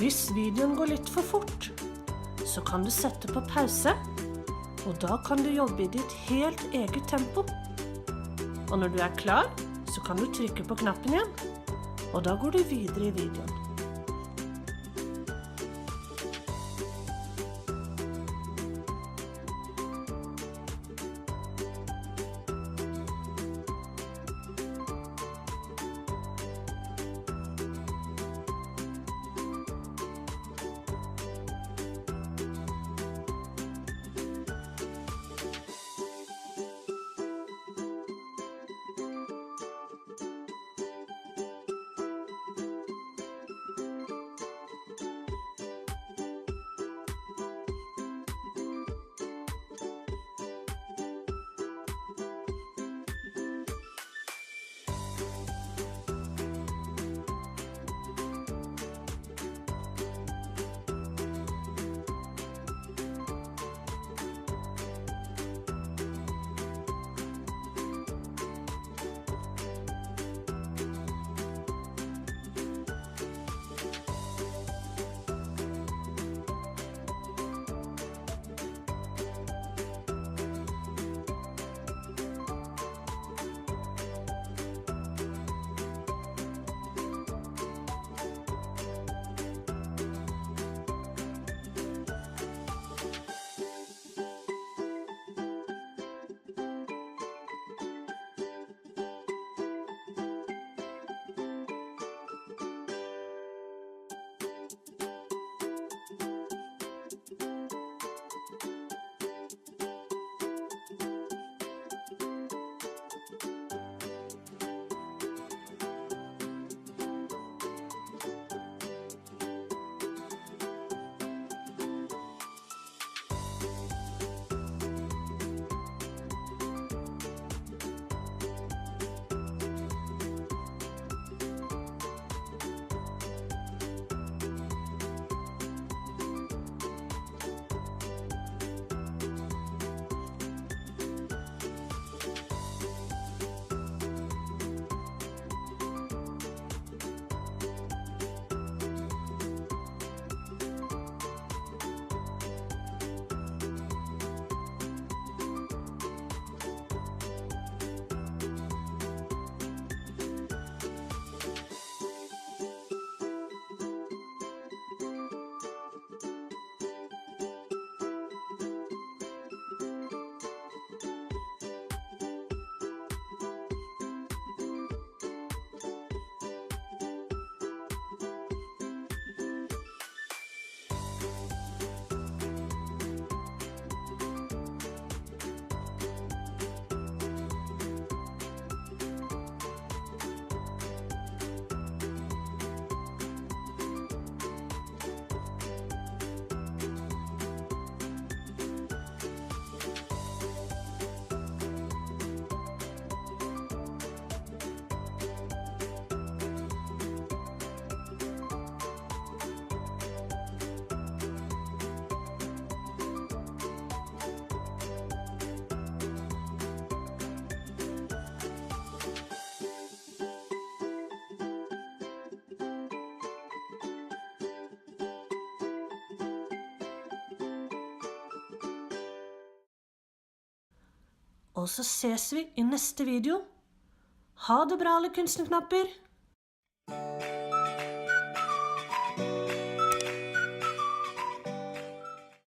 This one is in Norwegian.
Hvis videoen går litt for fort, så kan du sette på pause, og da kan du jobbe i ditt helt eget tempo. Og når du er klar, så kan du trykke på knappen igjen, og da går du videre i videoen. Og så ses vi i neste video. Ha det bra, alle kunstnerknapper!